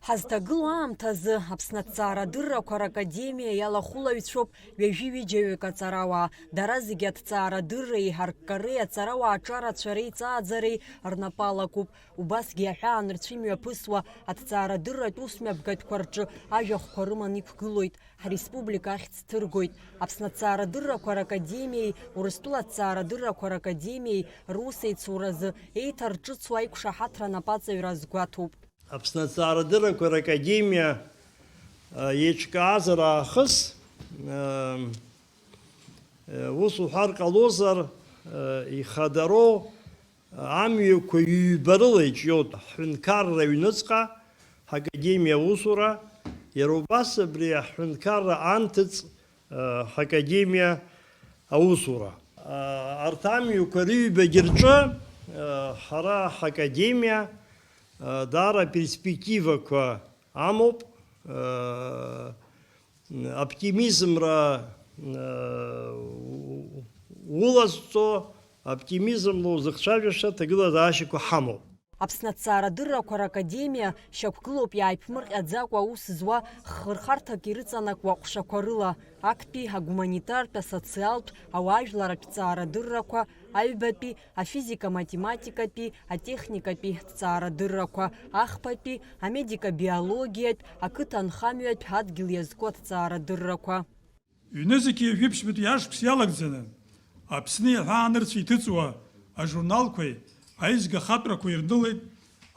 Ҳазҭагылоу аамҭазы Аԥсны аҭҵаарадыррақәа ракадемиа иалахәылаҩцәоуп ҩажәи-ҩыџьаҩык аҵарауаа. Дара зегьы аҭҵаарадырреи иҳарккареи аҵарауаа аҿарацәареи иҵааӡареи рнапалакуп. Убасгьы иаҳәаан рцәымҩаԥысуа аҭҵаарадырратә усмҩаԥгатәқәа рҿы ажәахәқәа рыман иқәгылоит. Ҳреспублика ахьӡ ҭыргоит. Аԥсны аҭҵаарадыррақәа ракадемиеи Урыстәыла аҭҵаарадыррақәа ракадемиеи русеицуразы еиҭарҿыцуа аиқәшаҳаҭра напаҵаҩра азгәаҭоуп. Аԥсны аҭҵаарадыррақәа ракадемиа еиҿкаазар аахыс ус уҳәар ҟалозар ихадароу амҩақәа ҩба-рыла иҿиоит ҳҳәынҭқарра аҩныҵҟа ҳакадемиа аусура, иара убас абри аҳҳәынҭқарра анҭыҵ ҳакадемиа аусура. Арҭ амҩақәа рыҩбагьы рҿы ҳара ҳакадемиа даара перспективақәа амоуп, оптимизмра улазҵо, оптимизмла узыхцәажәаша ҭагылазаашьақәа ҳамоуп. Аԥсны аҭҵаарадыррақәа ракадемиа шьақәгылоуп иааиԥмырҟьаӡакәа аус зуа хырхарҭак ирыҵанакуа ҟәшақәа рыла. Актәи, агуманитартә, асоциалтә, ауаажәларатә ҭҵаарадыррақәа, аҩбатәи, афизика-математикатәи, атехникатәи ҭҵаарадыррақәа, ахԥатәи, амедика-биологиатә, ақыҭанхамҩатә, адгьыл иазку аҭҵаарадыррақәа. Ҩнызқьи ажәиԥшьбатәи ашықәс иалагӡаны Аԥсны иаҳәаанырцә иҭыҵуа ажурналқәеи аизга хатәрақәа ирнылеит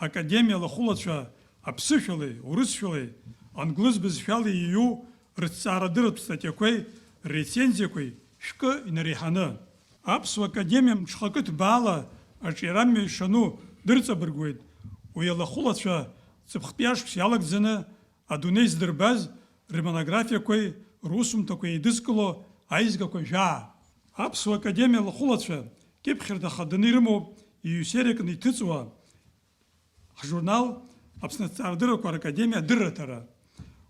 академиа алахәылацәа аԥсышәалеи, урысшәалеи, англыз бызшәалеи иҩу рыҭҵаарадырратә статиақәеи, рецензиақәеи шәкы инареиҳаны. Аԥсуа академиа мҽхакы ҭбаала аҿиарамҩа ишану дырҵабыргуеит уи алахәылацәа ҵыԥхтәи ашықәс иалагӡаны адунеи здырбаз рмонографиақәеи, русумҭақәа еидызкыло аизгақәа жәаа. Аԥсуа академиа алахәылацәа кьыԥхьырҭа хаданы ирымоуп иҩсеиракны иҭыҵуа ҳжурнал Аԥсны аҭҵаарадыррақәа ракадемиа адырраҭара.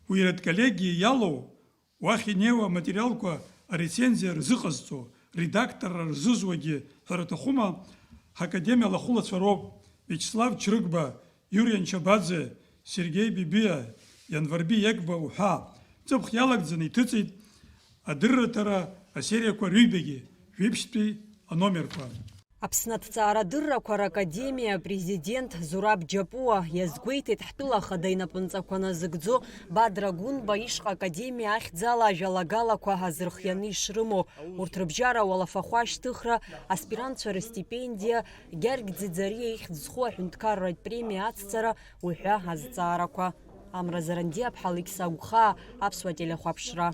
Уи редколлегиа иалоу уахь инеиуа аматериалқәа арецензиа рзыҟазҵо, редакторра рзызуагьы ҳәара рҭахума ҳакадемиа алахәылацәа роуп. Вячеслав Чрыгба, Юрий Анчабаӡе, Сергей Бибиа, Ианварби Егба уҳәа ҵыԥх иалагӡаны иҭыҵит адырраҭара асериақәа рыҩбагьы, жәиԥшьтәи аномерқәа. Аԥсны аҭҵаарадыррақәа ракадемиа апрезидент Зураб Џьапуа иазгәеиҭеит ҳтәыла ахада инапынҵақәа назыгӡо Бадра Гәынба ишҟа академиа ахьӡала ажәалагалақәа азырхианы ишрымоу. Урҭ рыбжьара уалафахәы ашьҭыхра, аспирантцәа рстипендиа, Гьаргь Ӡиӡариа ихьӡ зху аҳәынҭқарратә премиа ацҵара уҳәа азҵаарақәа. Амра Заранди Аԥҳа, Алықьса Агәхаа, Аԥсуа телехәаԥшра.